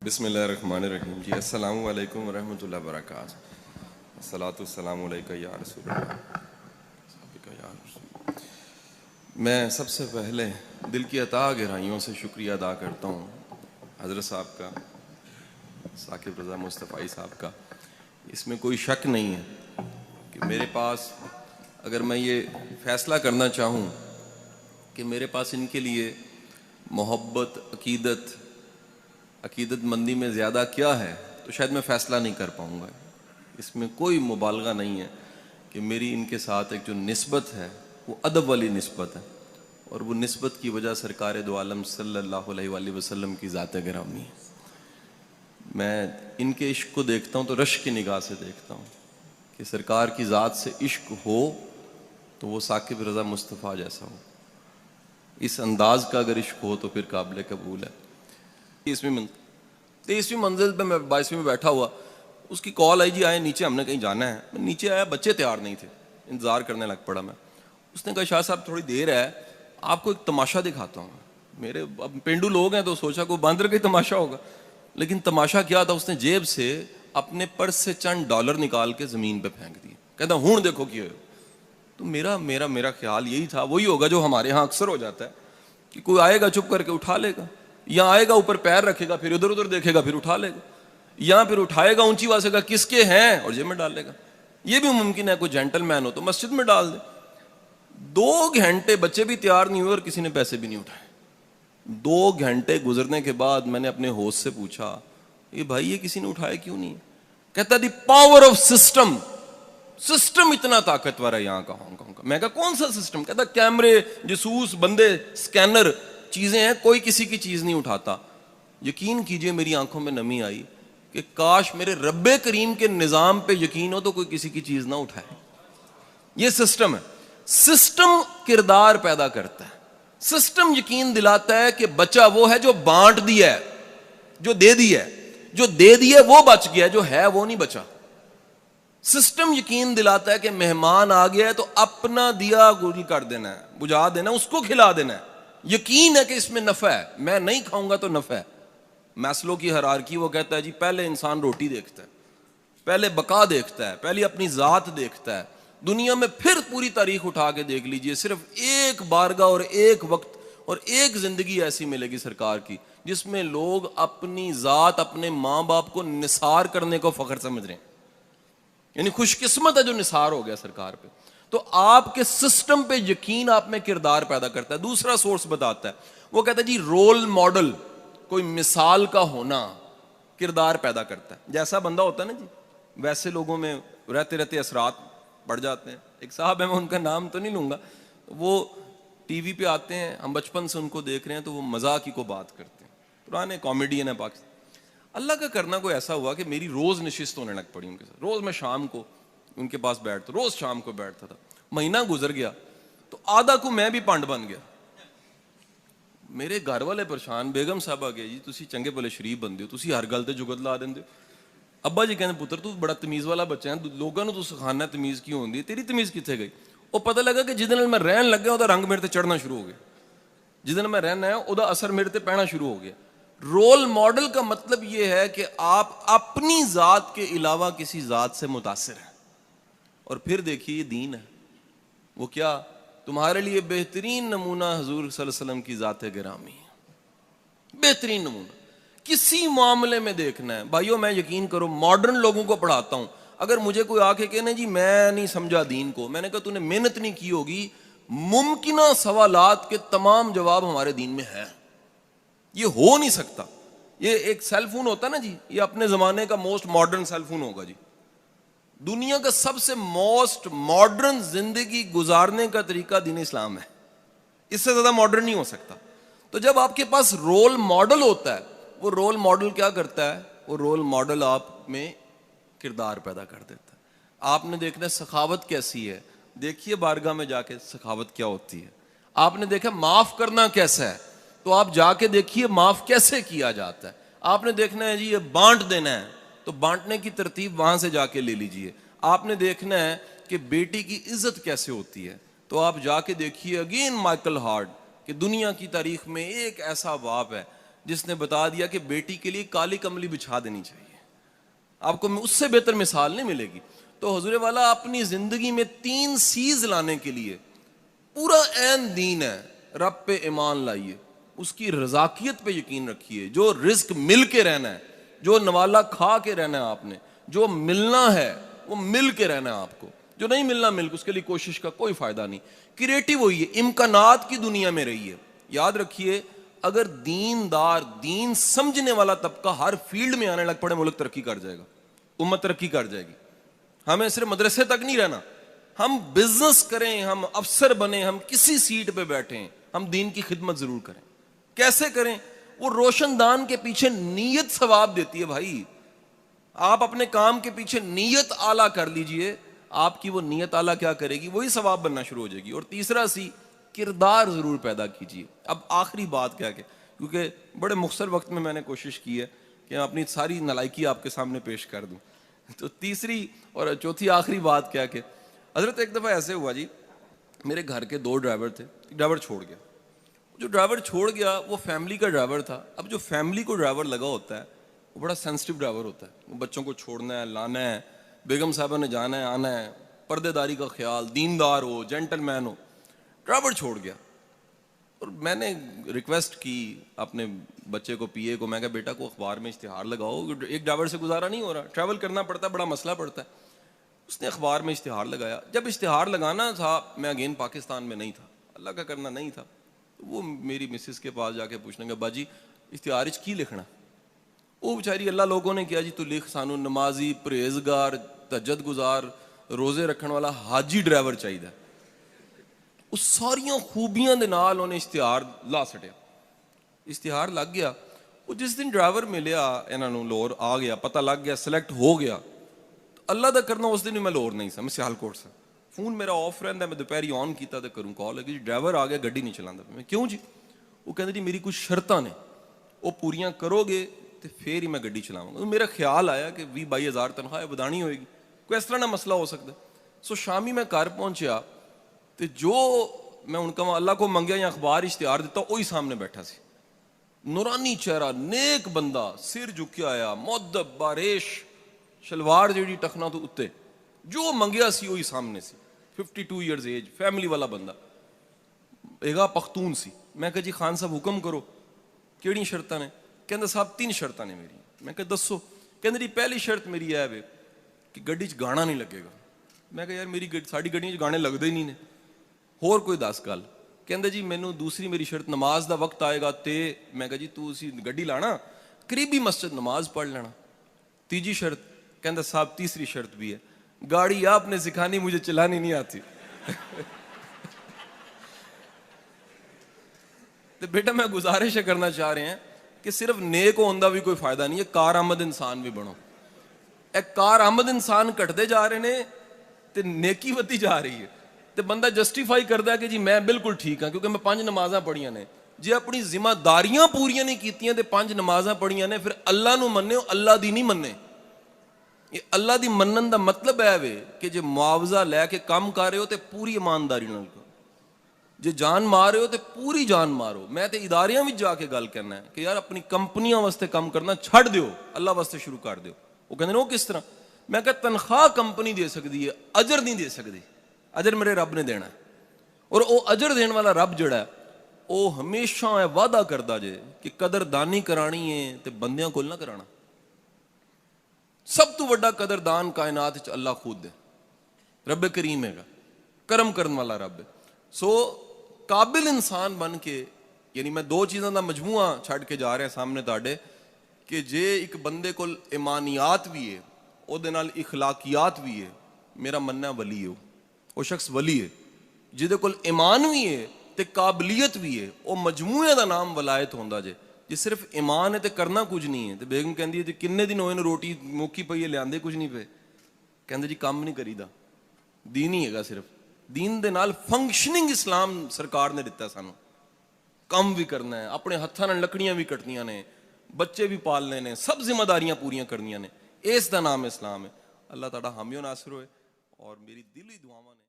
بسم اللہ الرحمن الرحیم. جی السلام علیکم ورحمۃ اللہ وبرکاتہ. الصلاۃ والسلام علیکہ یا رسول اللہ. میں سب سے پہلے دل کی عطا گہرائیوں سے شکریہ ادا کرتا ہوں حضرت صاحب کا, ثاقب رضا مصطفی صاحب کا. اس میں کوئی شک نہیں ہے کہ میرے پاس اگر میں یہ فیصلہ کرنا چاہوں کہ میرے پاس ان کے لیے محبت, عقیدت مندی میں زیادہ کیا ہے, تو شاید میں فیصلہ نہیں کر پاؤں گا. اس میں کوئی مبالغہ نہیں ہے کہ میری ان کے ساتھ ایک جو نسبت ہے وہ ادب والی نسبت ہے, اور وہ نسبت کی وجہ سرکار دو عالم صلی اللہ علیہ وآلہ وسلم کی ذات گرامی ہے. میں ان کے عشق کو دیکھتا ہوں تو رشک کی نگاہ سے دیکھتا ہوں کہ سرکار کی ذات سے عشق ہو تو وہ ثاقب رضا مصطفیٰ جیسا ہو. اس انداز کا اگر عشق ہو تو پھر قابل قبول ہے. 23ویں منزل پہ میں 22ویں میں بیٹھا ہوا, اس کی کال آئی, جی آئے نیچے, ہم نے کہیں جانا ہے. میں نیچے آیا, بچے تیار نہیں تھے, انتظار کرنے لگ پڑا میں. اس نے کہا شاہ صاحب تھوڑی دیر ہے, آپ کو ایک تماشا دکھاتا ہوں. میرے اب پینڈو لوگ ہیں تو سوچا کوئی باندر کا ہی تماشا ہوگا, لیکن تماشا کیا تھا, اس نے جیب سے اپنے پرس سے چند ڈالر نکال کے زمین پہ پھینک دیے. کہتا ہوں دیکھو کیا. تو میرا خیال یہی تھا, وہی ہوگا جو ہمارے ہاں اکثر ہو جاتا ہے کہ کوئی آئے گا چپ کر کے اٹھا لے گا, یا آئے گا اوپر پیر رکھے گا, پھر ادھر ادھر دیکھے گا, پھر اٹھا لے گا, یا پھر اٹھائے گا اونچی آواز سے گا کس کے ہیں اور جیب میں ڈال لے گا. یہ بھی ممکن ہے کوئی جینٹل مین ہو تو مسجد میں ڈال دے. 2 گھنٹے بچے بھی تیار نہیں ہوئے اور کسی نے پیسے بھی نہیں اٹھائے. 2 گھنٹے گزرنے کے بعد میں نے اپنے ہوسٹ سے پوچھا, یہ بھائی یہ کسی نے اٹھائے کیوں نہیں؟ کہتا دی پاور آف سسٹم اتنا طاقتور ہے یہاں کا, ہانگ کانگ کا. میں کہا کون سا سسٹم؟ کہتا کیمرے, جاسوس بندے, اسکینر, چیزیں ہیں, کوئی کسی کی چیز نہیں اٹھاتا. یقین کیجئے میری آنکھوں میں نمی آئی کہ کاش میرے رب کریم کے نظام پہ یقین ہو تو کوئی کسی کی چیز نہ اٹھائے. یہ سسٹم ہے. سسٹم کردار پیدا کرتا ہے. سسٹم یقین دلاتا ہے کہ بچہ وہ ہے جو بانٹ دیا ہے, جو دے دیا ہے, جو دے دیا وہ بچ گیا, جو ہے وہ نہیں بچا. سسٹم یقین دلاتا ہے کہ مہمان آ گیا ہے تو اپنا دیا گل کر دینا ہے, بجھا دینا, اس کو کھلا دینا ہے. یقین ہے کہ اس میں نفع ہے, میں نہیں کھاؤں گا تو نفع ہے. میسلو کی ہیرارکی وہ کہتا ہے جی پہلے انسان روٹی دیکھتا ہے, پہلے بقا دیکھتا ہے, پہلے اپنی ذات دیکھتا ہے. دنیا میں پھر پوری تاریخ اٹھا کے دیکھ لیجئے, صرف ایک بارگاہ اور ایک وقت اور ایک زندگی ایسی ملے گی سرکار کی جس میں لوگ اپنی ذات, اپنے ماں باپ کو نثار کرنے کو فخر سمجھ رہے ہیں. یعنی خوش قسمت ہے جو نثار ہو گیا سرکار پہ. تو آپ کے سسٹم پہ یقین آپ میں کردار پیدا کرتا ہے. دوسرا سورس بتاتا ہے, وہ کہتا ہے جی رول ماڈل, کوئی مثال کا ہونا کردار پیدا کرتا ہے. جیسا بندہ ہوتا ہے نا جی, ویسے لوگوں میں رہتے رہتے اثرات بڑھ جاتے ہیں. ایک صاحب ہے, میں ان کا نام تو نہیں لوں گا, وہ ٹی وی پہ آتے ہیں, ہم بچپن سے ان کو دیکھ رہے ہیں, تو وہ مذاق ہی کو بات کرتے ہیں. پرانے کامیڈین ہیں پاکستان. اللہ کا کرنا کوئی ایسا ہوا کہ میری روز نشست ہونے لگ پڑی ان کے ساتھ. روز میں شام کو ان کے پاس بیٹھتا, روز شام کو بیٹھتا تھا. مہینہ گزر گیا تو آدھا کو میں بھی پانڈ بن گیا. میرے گھر والے پریشان, بیگم صاحبہ گئے جی تسی چنگے بھلے شریف بندے ہو, تسی ہر گل تے جگت لا دیندے ہو. ابا جی کہندے پتر تو بڑا تمیز والا بچہ ہے, لوگاں نو تو سکھانا تمیز کیوں ہوندی ہے, تیری تمیز کتنے گئی؟ وہ پتہ لگا کہ جس دن میں رہن لگا وہ رنگ میرے تے چڑھنا شروع ہو گیا. جس دن میں رہنا ہے وہ اثر میرے تے پینا شروع ہو گیا. رول ماڈل کا مطلب یہ ہے کہ آپ اپنی ذات کے علاوہ کسی ذات سے متاثر ہیں. اور پھر دیکھیے یہ دین ہے, وہ کیا تمہارے لیے بہترین نمونہ حضور صلی اللہ علیہ وسلم کی ذات گرامی ہے. بہترین نمونہ کسی معاملے میں دیکھنا ہے. بھائیو میں یقین کرو ماڈرن لوگوں کو پڑھاتا ہوں, اگر مجھے کوئی آ کے کہنے جی میں نہیں سمجھا دین کو, میں نے کہا تو نے محنت نہیں کی ہوگی. ممکنہ سوالات کے تمام جواب ہمارے دین میں ہیں. یہ ہو نہیں سکتا. یہ ایک سیل فون ہوتا نا جی, یہ اپنے زمانے کا موسٹ ماڈرن سیل فون ہوگا جی. دنیا کا سب سے موسٹ ماڈرن زندگی گزارنے کا طریقہ دین اسلام ہے. اس سے زیادہ ماڈرن نہیں ہو سکتا. تو جب آپ کے پاس رول ماڈل ہوتا ہے, وہ رول ماڈل کیا کرتا ہے, وہ رول ماڈل آپ میں کردار پیدا کر دیتا ہے. آپ نے دیکھنا سخاوت کیسی ہے, دیکھیے بارگاہ میں جا کے سخاوت کیا ہوتی ہے. آپ نے دیکھا معاف کرنا کیسا ہے, تو آپ جا کے دیکھیے معاف کیسے کیا جاتا ہے. آپ نے دیکھنا ہے جی یہ بانٹ دینا ہے, تو بانٹنے کی ترتیب وہاں سے جا کے لے لیجئے. آپ نے دیکھنا ہے کہ بیٹی کی عزت کیسے ہوتی ہے, تو آپ جا کے دیکھیے اگین مائیکل ہارٹ کہ دنیا کی تاریخ میں ایک ایسا باپ ہے جس نے بتا دیا کہ بیٹی کے لیے کالی کملی بچھا دینی چاہیے. آپ کو اس سے بہتر مثال نہیں ملے گی. تو حضور والا اپنی زندگی میں 3 سیز لانے کے لیے پورا عین دین ہے. رب پہ ایمان لائیے, اس کی رزاقیت پہ یقین رکھیے, جو رزق مل کے رہنا ہے, جو نوالا کھا کے رہنا ہے آپ نے, جو ملنا ہے وہ مل کے رہنا ہے آپ کو, جو نہیں ملنا مل کے اس کے لیے کوشش کا کوئی فائدہ نہیں. کریٹو ہوئیے, امکانات کی دنیا میں رہیے. یاد رکھیے اگر دیندار, دین سمجھنے والا طبقہ ہر فیلڈ میں آنے لگ پڑے, ملک ترقی کر جائے گا, امت ترقی کر جائے گی. ہمیں صرف مدرسے تک نہیں رہنا, ہم بزنس کریں, ہم افسر بنیں, ہم کسی سیٹ پہ بیٹھیں, ہم دین کی خدمت ضرور کریں. کیسے کریں؟ وہ روشن دان کے پیچھے نیت ثواب دیتی ہے بھائی. آپ اپنے کام کے پیچھے نیت اعلیٰ کر لیجئے, آپ کی وہ نیت اعلیٰ کیا کرے گی, وہی ثواب بننا شروع ہو جائے گی. اور تیسرا سی, کردار ضرور پیدا کیجئے. اب آخری بات کیا کہ کیونکہ بڑے مختصر وقت میں نے کوشش کی ہے کہ اپنی ساری نالائکی آپ کے سامنے پیش کر دوں. تو تیسری اور چوتھی آخری بات کیا کہ حضرت ایک دفعہ ایسے ہوا جی, میرے گھر کے 2 ڈرائیور تھے, ڈرائیور چھوڑ گیا. جو ڈرائیور چھوڑ گیا وہ فیملی کا ڈرائیور تھا. اب جو فیملی کو ڈرائیور لگا ہوتا ہے وہ بڑا سینسٹیو ڈرائیور ہوتا ہے. وہ بچوں کو چھوڑنا ہے, لانا ہے, بیگم صاحبہ نے جانا ہے, آنا ہے, پردے داری کا خیال, دیندار ہو, جینٹل مین ہو. ڈرائیور چھوڑ گیا اور میں نے ریکویسٹ کی اپنے بچے کو, پی اے کو, میں کہا بیٹا کو اخبار میں اشتہار لگاؤ, ایک ڈرائیور سے گزارا نہیں ہو رہا, ٹریول کرنا پڑتا ہے, بڑا مسئلہ پڑتا ہے. اس نے اخبار میں اشتہار لگایا. جب اشتہار لگانا تھا, میں اگین پاکستان میں نہیں تھا, اللہ کا کرنا نہیں تھا, وہ میری مسز کے پاس جا کے پوچھنے گا باجی اشتہار کی لکھنا. وہ بیچاری اللہ لوگوں نے کیا جی تو لکھ, سانو نمازی, پرہیزگار, تہجد گزار, روزے رکھن والا حاجی ڈرائیور چاہیے. اس ساریاں خوبیاں دے نال انہیں اشتہار لا سٹیا. اشتہار لگ گیا. وہ جس دن ڈرائیور ملیا انہاں نوں, لاہور آ گیا, پتہ لگ گیا, سلیکٹ ہو گیا, اللہ دا کرنا اس دن بھی میں لاہور نہیں سا, میں سیالکوٹ سا. فون میرا آف رہندا, میں دوپہری آن کیتا تے کروں کال, کہ جی ڈرائیور آ گیا, گڈی نہیں چلاندا. میں کیوں جی؟ وہ کہندے جی میری کچھ شرطاں نے, وہ پوریاں کرو گے تو پھر ہی میں گڈی چلاواں گا. میرا خیال آیا کہ 20-22 ہزار تنخواہ بدانی ہوئے گی, کوئی اس طرح نہ مسئلہ ہو سکتا. سو شامی میں گھر پہنچیا تو جو میں ان کا اللہ کو منگیا یا اخبار اشتہار دیتا, وہی سامنے بیٹھا سی, نورانی چہرہ, نیک بندہ, سر جھکیا آیا, مؤدب, باریش, شلوار جیڑی ٹخنا تو اتے, جو منگیا سی وہی سامنے سی. 52 ایئرز ایج, فیملی والا بندہ, ایگا پختون سی. میں کہا جی خان صاحب حکم کرو, کیڑی شرطاں نے؟ کہندا صاحب 3 شرطاں نے میری. میں کہا دسو. کہندا جی پہلی شرط میری ہے کہ گڈی چ گانا نہیں لگے گا. میں کہا یار میری ساڈی گڈی چ گانے لگدے ہی نہیں نے, ہور کوئی 10 گل. کہندا جی مینوں دوسری میری شرط, نماز دا وقت آئے گا تے. میں کہا جی تو اسی گڈی لانا, قریبی مسجد نماز پڑھ لینا. تیجی شرط. کہندا صاحب تیسری شرط بھی ہے, گاڑی آپ نے سکھانی, مجھے چلانی نہیں آتی. تو بیٹا میں گزارش کرنا چاہ رہے ہیں کہ صرف نیک ہوندہ بھی کوئی فائدہ نہیں ہے, کارآمد انسان بھی بنو. ایک کارآمد انسان کٹتے جا رہے ہیں تے نیکی وتی جا رہی ہے, تے بندہ جسٹیفائی کردا ہے کہ جی میں بالکل ٹھیک ہاں کیونکہ میں 5 نمازاں پڑھیاں نے. جی اپنی ذمہ داریاں پوریاں نہیں کیتیاں تے 5 نمازاں پڑھیاں نے, پھر اللہ نو مننے, اللہ دی نہیں مننے. یہ اللہ دی منن دا مطلب ہے وے کہ جے معاوضہ لے کے کام کر رہے ہو تے پوری ایمانداری نال کرو, جے جان مار رہے ہو تے پوری جان مارو. میں تے اداریاں وچ جا کے گل کرنا ہے کہ یار اپنی کمپنیاں واسطے کام کرنا چھڈ دیو, اللہ واسطے شروع کر دیو. وہ کہندے نے وہ کس طرح؟ میں کہ تنخواہ کمپنی دے سکتی ہے, اجر نہیں دے سکتی. اجر میرے رب نے دینا ہے, اور وہ اجر دین والا رب جڑا ہے وہ ہمیشہ وعدہ کردا جے کہ قدردانی کرانی ہے تے بندیاں کول نہ کرانا. سب تو بڑا قدردان کائنات وچ اللہ خود ہے, رب کریم ہے گا, کرم کرن والا رب ہے. سو قابل انسان بن کے, یعنی میں 2 چیزاں دا مجموعہ چھڈ کے جا رہا سامنے تاڈے کہ جے ایک بندے کول ایمانیات بھی ہے, او دے نال اخلاقیات بھی ہے, میرا مننا ولی ہے, وہ شخص ولی ہے. جہدے کول ایمان بھی ہے تے قابلیت بھی ہے, وہ مجموعے دا نام ولایت ہوندا جے. جی صرف ایمان ہے تے کرنا کچھ نہیں ہے. تے بیگم کہندی ہے جی کنے دن ہوئے نے روٹی موکی پئی ہے, لیاندے کچھ نہیں پے. کہندے جی کام نہیں کریدا, دین ہی ہے صرف. دین دے نال فنکشننگ اسلام سرکار نے دتا سانو. کام بھی کرنا ہے, اپنے ہتھاں نال لکڑیاں بھی کٹنیاں نے, بچے بھی پالنے نے, سب ذمہ داریاں پوریاں کرنیاں نے. اس دا نام اسلام ہے. اللہ تعالیٰ حامی و ناصر ہوئے, اور میری دلی دعاواں نے